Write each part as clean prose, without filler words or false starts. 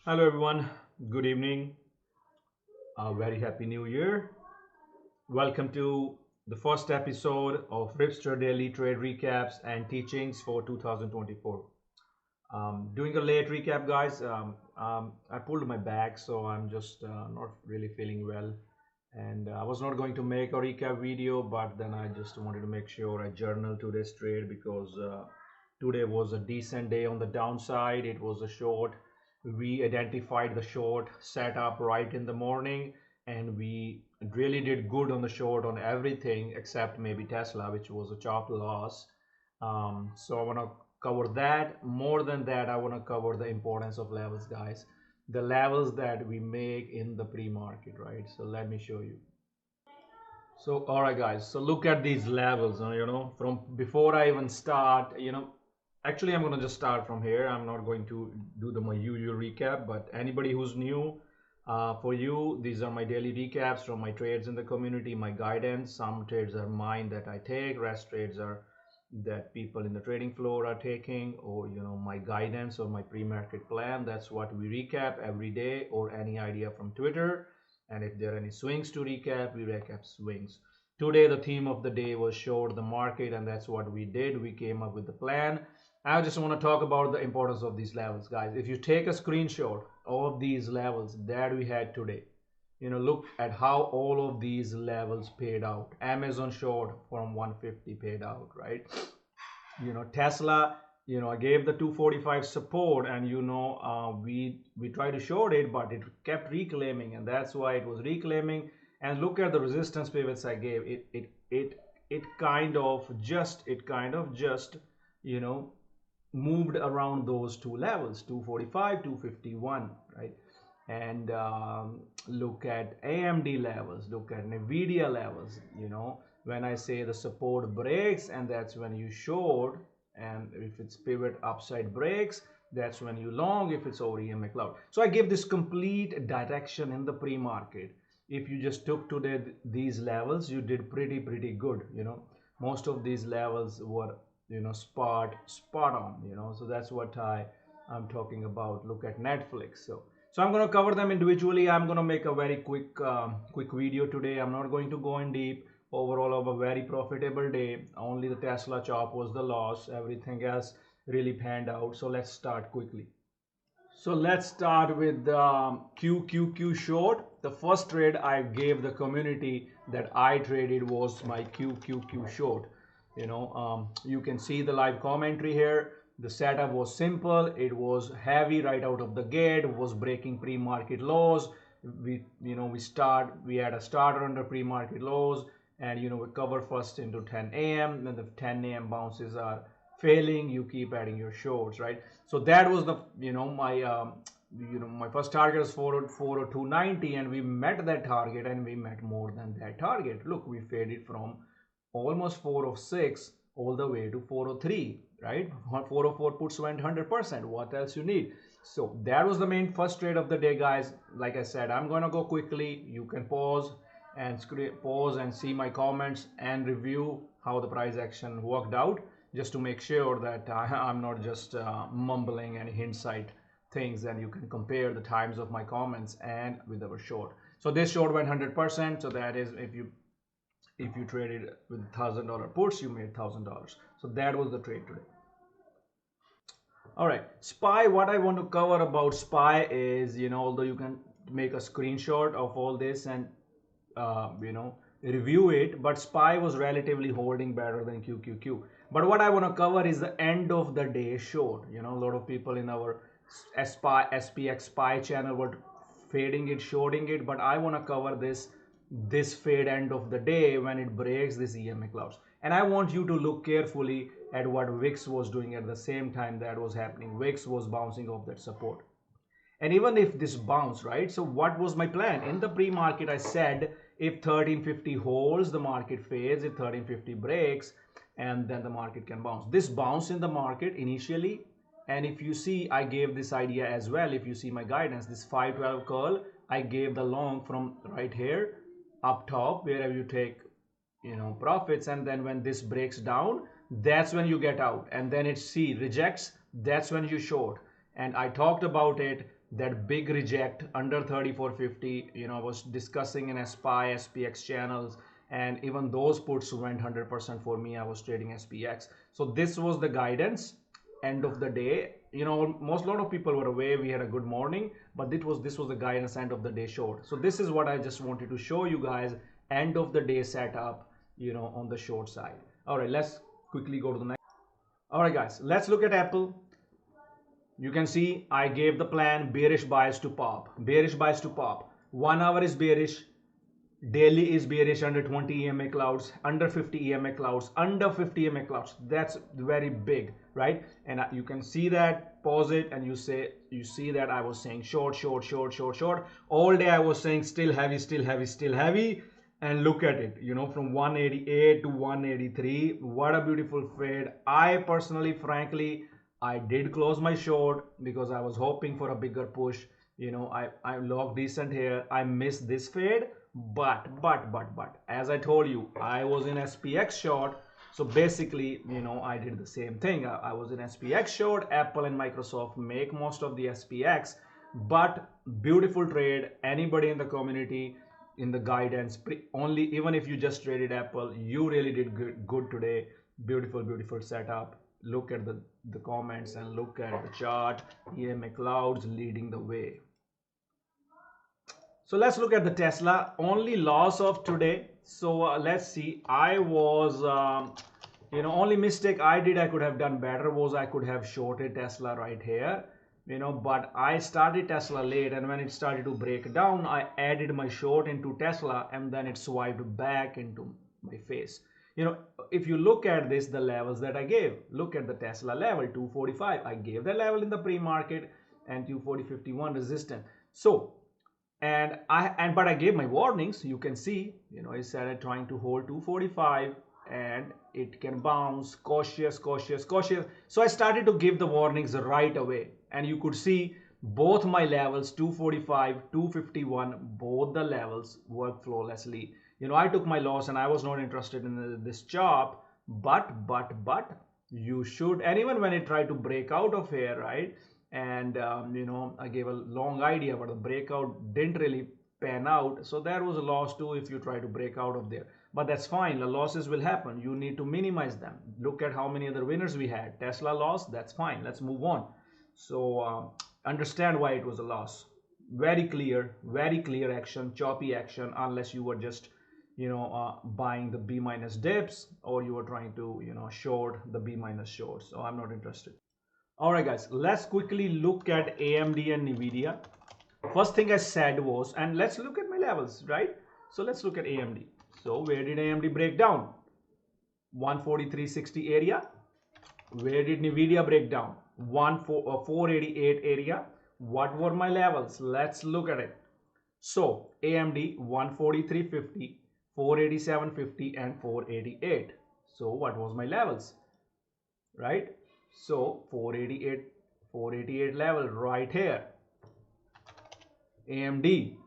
Hello everyone, good evening, a very happy new year. Welcome to the first episode of Ripster Daily Trade Recaps and Teachings for 2024. Doing a late recap, guys. I pulled my back, so I'm just not really feeling well. And I was not going to make a recap video, but then I just wanted to make sure I journal today's trade because today was a decent day on the downside. It was a short. We identified the short, set up right in the morning, and we really did good on the short on everything except maybe Tesla, which was a chop loss. So I want to cover that. More than that, I want to cover the importance of levels, guys. The levels that we make in the pre-market, right? So let me show you. So all right, guys, so look at these levels, from before I even start, actually I'm going to just start from here. I'm not going to do my usual recap, but anybody who's new, for you, these are my daily recaps from my trades in the community, my guidance. Some trades are mine that I take, rest trades are that people in the trading floor are taking, or my guidance or my pre-market plan. That's what we recap every day, or any idea from Twitter. And if there are any swings to recap, we recap swings. Today the theme of the day was short the market, and that's what we did. We came up with the plan. I just want to talk about the importance of these levels, guys. If you take a screenshot of these levels that we had today, look at how all of these levels paid out. Amazon short from 150 paid out, right? Tesla, I gave the 245 support, and we tried to short it, but it kept reclaiming, and that's why it was reclaiming. And look at the resistance pivots I gave. It kind of just you know moved around those two levels, 245, 251, right? And look at AMD levels, look at NVDA levels. When I say the support breaks, and that's when you short, and if it's pivot upside breaks, that's when you long, if it's over EMA Cloud. So I give this complete direction in the pre-market. If you just took today these levels, you did pretty good. Most of these levels were spot on. So that's what I'm talking about. Look at Netflix. So I'm going to cover them individually. I'm going to make a very quick video today. I'm not going to go in deep. Overall, of a very profitable day. Only the Tesla chop was the loss. Everything else really panned out. So let's start quickly. So let's start with the QQQ short. The first trade I gave the community that I traded was my QQQ short. You can see the live commentary here. The setup was simple. It was heavy right out of the gate. It was breaking pre-market lows. We had a starter under pre-market lows, and we cover first into 10 a.m. When the 10 a.m. bounces are failing, you keep adding your shorts, right? So that was the my first target is 402.90, and we met that target, and we met more than that target. Look, we faded from almost 406 all the way to 403, right? 404 puts went 100%. What else you need? So that was the main first trade of the day, guys. Like I said, I'm gonna go quickly. You can pause and see my comments and review how the price action worked out, just to make sure that I'm not just mumbling any hindsight things, and you can compare the times of my comments and with our short. So this short went 100%. So that is, if you traded with $1,000 puts, you made $1,000. So that was the trade today. All right, SPY. What I want to cover about SPY is, although you can make a screenshot of all this and review it, but SPY was relatively holding better than QQQ. But what I want to cover is the end of the day short. A lot of people in our SPX SPY channel were fading it, shorting it, but I want to cover this fade end of the day when it breaks this EMA clouds. And I want you to look carefully at what VIX was doing at the same time that was happening. VIX was bouncing off that support. And even if this bounce, right? So what was my plan? In the pre-market, I said if 1350 holds, the market fades. If 1350 breaks, and then the market can bounce. This bounce in the market initially, and if you see, I gave this idea as well. If you see my guidance, this 512 curl, I gave the long from right here up top, wherever you take profits, and then when this breaks down, that's when you get out, and then it rejects, that's when you short. And I talked about it that big reject under 3450. I was discussing in SPY, SPX channels, and even those puts went 100% for me. I was trading SPX. So this was the guidance. End of the day, most lot of people were away. We had a good morning, but this was the guidance end of the day short. So this is what I just wanted to show you guys. End of the day setup, on the short side. All right, let's quickly go to the next. All right, guys, let's look at Apple. You can see I gave the plan bearish bias to pop. Bearish bias to pop. 1 hour is bearish. Daily is bearish under 20 EMA clouds, under 50 EMA clouds, under 50 EMA clouds. That's very big, right? And you can see that, pause it, and you see that I was saying short, short, short, short, short. All day I was saying still heavy, still heavy, still heavy. And look at it, from 188 to 183. What a beautiful fade. I personally, frankly, I did close my short because I was hoping for a bigger push. I logged decent here. I missed this fade, but as I told you, I was in SPX short. So basically, I did the same thing. I was in SPX short. Apple and Microsoft make most of the SPX, but beautiful trade. Anybody in the community, in the guidance, only even if you just traded Apple, you really did good today. Beautiful setup. Look at the comments and look at the chart. EMA clouds leading the way. So let's look at the Tesla. Only loss of today. So let's see. I was, only mistake I did, I could have done better, was I could have shorted Tesla right here. But I started Tesla late, and when it started to break down, I added my short into Tesla, and then it swiped back into my face. If you look at this, the levels that I gave, look at the Tesla level 245. I gave the level in the pre-market, and 240.51 resistance. So but I gave my warnings. You can see, it started trying to hold 245 and it can bounce, cautious. So I started to give the warnings right away, and you could see both my levels, 245, 251, both the levels work flawlessly. I took my loss and I was not interested in this chop, but you should, and even when it tried to break out of here, right? And I gave a long idea, but the breakout didn't really pan out. So there was a loss too if you try to break out of there. But that's fine. The losses will happen. You need to minimize them. Look at how many other winners we had. Tesla loss, that's fine. Let's move on. So understand why it was a loss. Very clear action, choppy action, unless you were just buying the B minus dips, or you were trying to short the B minus shorts. So I'm not interested. All right, guys, let's quickly look at AMD and NVIDIA. First thing I said was, and let's look at my levels, right? So let's look at AMD. So where did AMD break down? 143.60 area. Where did NVIDIA break down? 488 area. What were my levels? Let's look at it. So AMD 143.50, 487.50, and 488. So what was my levels, right? So 488 level right here. AMD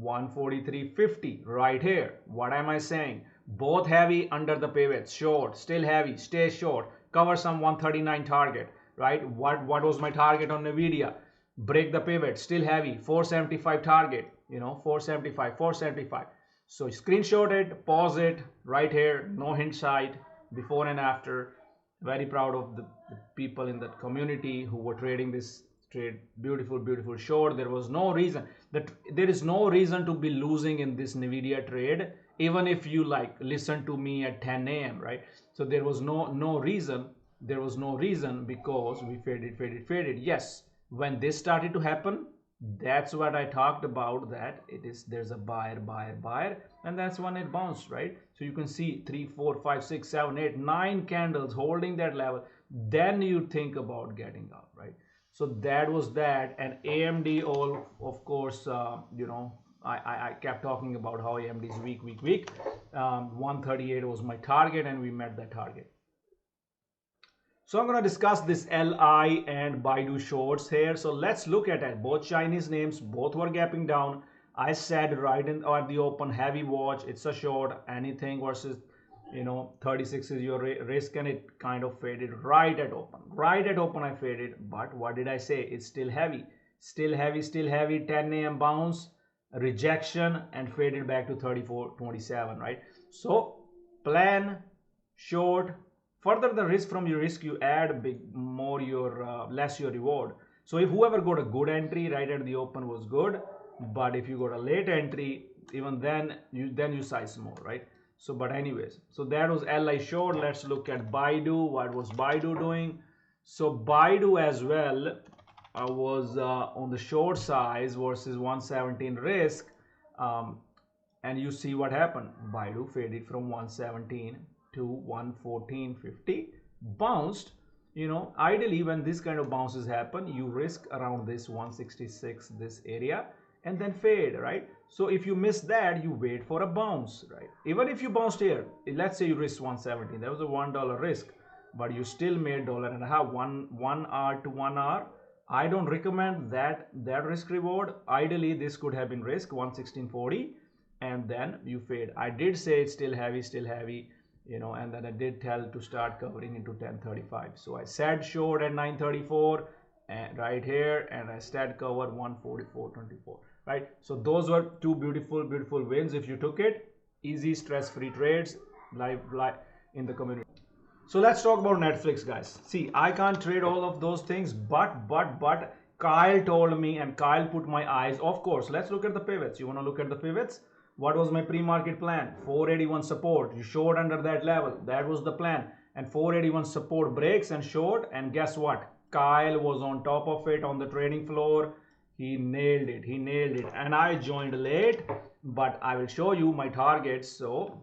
143.50 right here. What am I saying? Both heavy under the pivots, short, still heavy, stay short, cover some 139 target, right? What was my target on NVIDIA? Break the pivot, still heavy, 475 target, 475. So screenshot it, pause it right here, no hint sight, before and after. Very proud of the people in the community who were trading this trade. Beautiful short. There is no reason to be losing in this NVIDIA trade, even if you listen to me at 10 a.m. right? So there was no reason. There was no reason, because we faded. Yes, when this started to happen, that's what I talked about, that there's a buyer, and that's when it bounced, right? So you can see 3, 4, 5, 6, 7, 8, 9 candles holding that level. Then you think about getting out, right? So that was that. And AMD, all of course, I kept talking about how AMD is weak. 138 was my target, and we met that target. So I'm going to discuss this LI and BIDU shorts here. So let's look at it. Both Chinese names, both were gapping down. I said right at the open, heavy watch. It's a short. Anything versus 36 is your risk, and it kind of faded right at open. Right at open I faded, but what did I say? It's still heavy. still heavy, 10 a.m. bounce, rejection, and faded back to 34.27, right? So plan short. Further the risk from your risk, you add more your less your reward. So if whoever got a good entry right at the open was good, but if you got a late entry, even then you size more, right? So but anyways, so that was LI short. Let's look at BIDU. What was BIDU doing? So BIDU as well was on the short size versus 117 risk, and you see what happened. BIDU faded from 117 to 114.50, bounced. Ideally when this kind of bounces happen, you risk around this 166, this area, and then fade, right? So if you miss that, you wait for a bounce, right? Even if you bounced here, let's say you risked 117, that was a $1 risk, but you still made $1.50, 1 hour to 1 hour. I don't recommend that risk reward. Ideally this could have been risk 116.40, and then you fade. I did say it's still heavy, and then I did tell to start covering into 1035. So I said short at 934 and right here, and I said cover 144.24, right? So those were two beautiful wins. If you took it, easy stress-free trades live in the community. So let's talk about Netflix, guys. See, I can't trade all of those things, but Kyle told me, and Kyle put my eyes. Of course, let's look at the pivots. You want to look at the pivots? What was my pre-market plan? 481 support. You short under that level. That was the plan. And 481 support breaks and short. And guess what? Kyle was on top of it on the trading floor. He nailed it. And I joined late, but I will show you my targets. So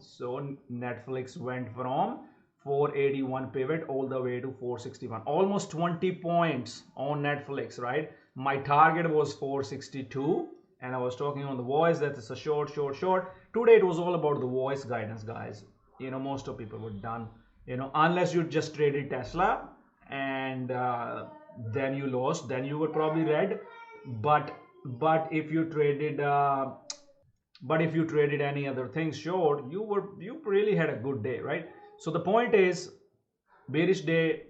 Netflix went from 481 pivot all the way to 461. Almost 20 points on Netflix, right? My target was 462. And I was talking on the voice that it's a short. Today it was all about the voice guidance, guys. Most of people were done. Unless you just traded Tesla and then you lost, then you were probably red. But if you traded any other things short, you really had a good day, right? So the point is, bearish day,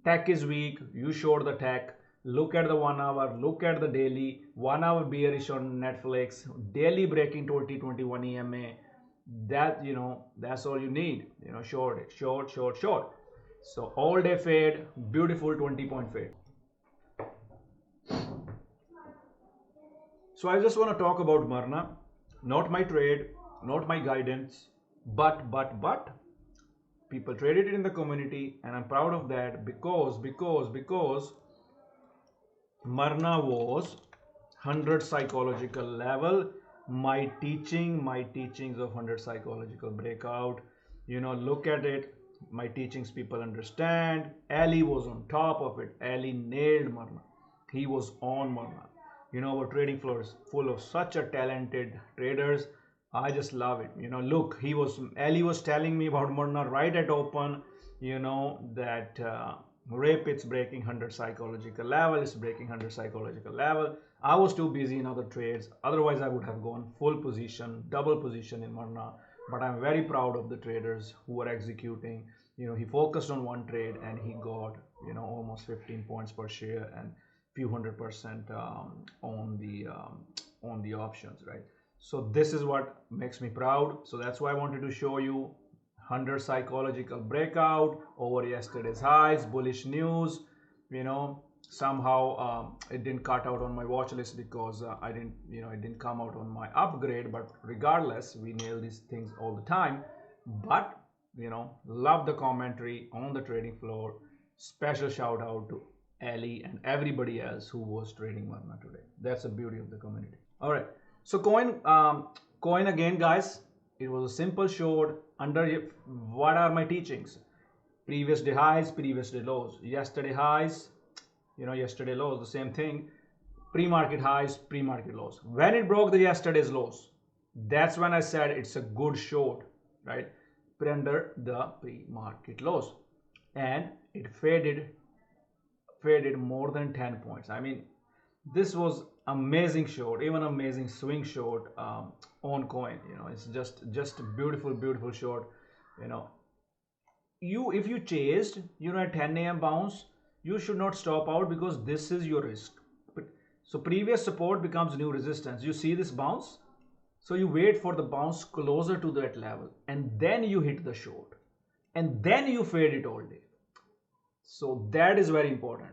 tech is weak. You short the tech. Look at the 1 hour, look at the daily. 1 hour bearish on Netflix, daily breaking 2021 EMA. That's all you need. Short it, short. So all day fade, beautiful 20-point fade. So I just want to talk about MRNA, not my trade, not my guidance, but people traded it in the community, and I'm proud of that because MRNA was 100 psychological level. My teachings of 100 psychological breakout, look at it. My teachings people understand. Ali was on top of it. Ali nailed MRNA. He was on MRNA. Our trading floor is full of such a talented traders. I just love it. Look, Ali was telling me about MRNA right at open, that Rip, it's breaking 100 psychological level, it's breaking 100 psychological level. I was too busy in other trades. Otherwise, I would have gone full position, double position in MRNA. But I'm very proud of the traders who are executing. He focused on one trade and he got, almost 15 points per share and few 100% on the options, right? So this is what makes me proud. So that's why I wanted to show you 100 psychological breakout over yesterday's highs, bullish news. Somehow it didn't cut out on my watch list because it didn't come out on my upgrade. But regardless, we nail these things all the time. But love the commentary on the trading floor. Special shout out to Ali and everybody else who was trading MRNA today. That's the beauty of the community. All right, so coin again, guys. It was a simple short. What are my teachings? Previous day highs, previous day lows. Yesterday highs, yesterday lows, the same thing. Pre-market highs, pre-market lows. When it broke the yesterday's lows, that's when I said it's a good short, right? Under the pre-market lows. And it faded more than 10 points. I mean, this was amazing short, even amazing swing short on coin. It's just a beautiful short. If you chased at 10 a.m. bounce, you should not stop out because this is your risk. So previous support becomes new resistance. You see this bounce? So you wait for the bounce closer to that level and then you hit the short and then you fade it all day. So that is very important.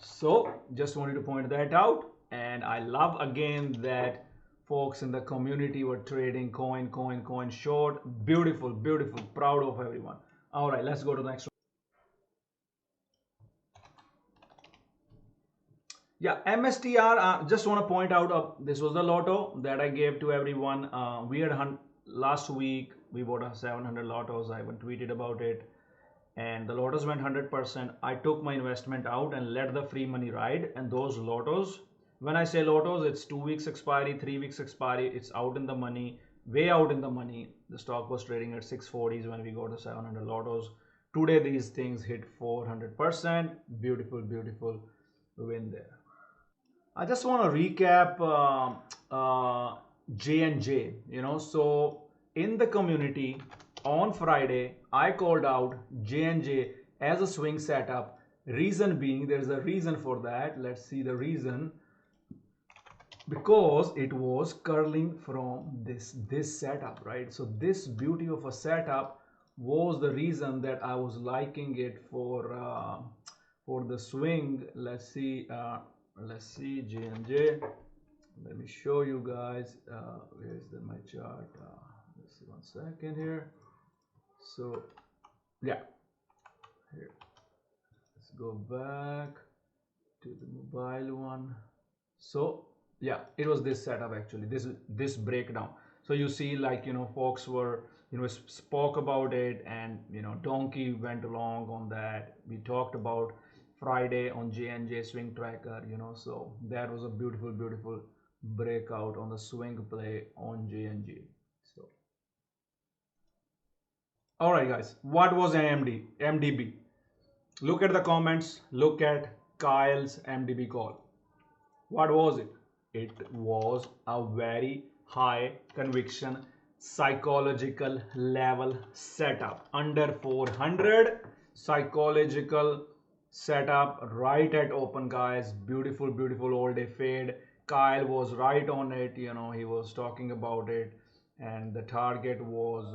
So just wanted to point that out, and I love again that folks in the community were trading coin short. Beautiful, beautiful, proud of everyone. All right, let's go to the next one. Yeah, MSTR, just want to point out, this was the lotto that I gave to everyone. We had last week, we bought a 700 lottos. I even tweeted about it. And the lottos went 100%. I took my investment out and let the free money ride. And those lottos, when I say lottos, it's 2 weeks expiry, 3 weeks expiry. It's out in the money, way out in the money. The stock was trading at 640s when we got the 700 lottos. Today, these things hit 400%. Beautiful, beautiful win there. I just want to recap JNJ, so in the community on Friday, I called out JNJ as a swing setup. Reason being, there's a reason for that. Let's see the reason. Because it was curling from this setup, right? So this beauty of a setup was the reason that I was liking it for the swing. Let's see JNJ. Let me show you guys. Where's my chart? Let's see 1 second here. So yeah, here, let's go back to the mobile one. So yeah, it was this setup actually, this breakdown. So you see, like, folks were, spoke about it, and donkey went along on that. We talked about Friday on JNJ swing tracker, so that was a beautiful, beautiful breakout on the swing play on JNJ. So all right guys, what was MDB? Look at the comments, look at Kyle's MDB call. What was it? It was a very high conviction psychological level setup under 400. Psychological setup right at open, guys. Beautiful, beautiful all day fade. Kyle was right on it, he was talking about it, and the target was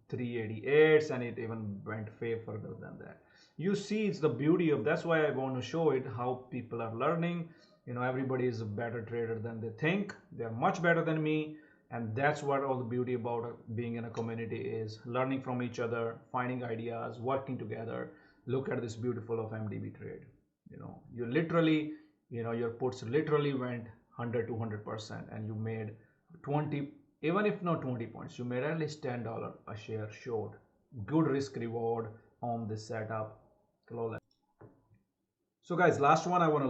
388, and it even went way further than that. You see, it's the beauty of, that's why I want to show it, how people are learning. Everybody is a better trader than they think. They're much better than me, and that's what all the beauty about being in a community is, learning from each other, finding ideas, working together. Look at this beautiful of MDB trade. You literally, your puts literally went 100 to 100%, and you made 20, even if not 20 points, you made at least $10 a share short. Good risk reward on this setup. So guys, last one I want to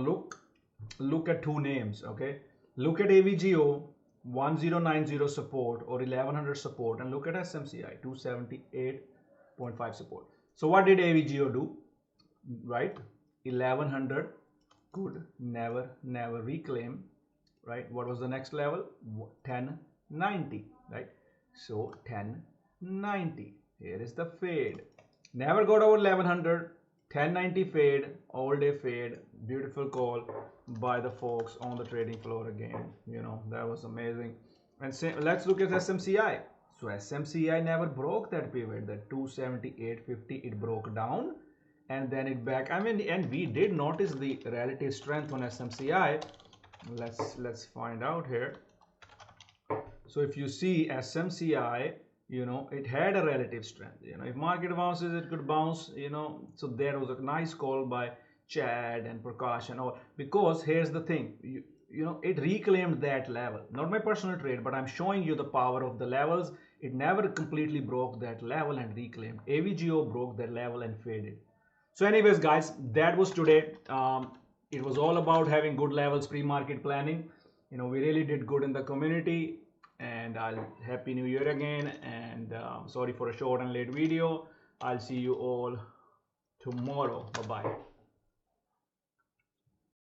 look at two names. Okay, look at AVGO 1090 support or 1100 support, and look at SMCI 278.5 support. So what did AVGO do? Right, 1100 could never reclaim, right? What was the next level? 1090, right? So 1090, here is the fade, never got over 1100. 1090 fade, all day fade. Beautiful call by the folks on the trading floor again. That was amazing. And let's look at SMCI. So SMCI never broke that pivot, that 278.50. It broke down and then it back. And we did notice the relative strength on SMCI. Let's find out here. So if you see SMCI, it had a relative strength. If market bounces, it could bounce, so there was a nice call by Chad and Prakash and all, because here's the thing, it reclaimed that level. Not my personal trade, but I'm showing you the power of the levels. It never completely broke that level and reclaimed. AVGO broke that level and faded. So anyways guys, that was today. It was all about having good levels, pre-market planning. We really did good in the community. And happy new year again, and sorry for a short and late video. I'll see you all tomorrow. Bye bye.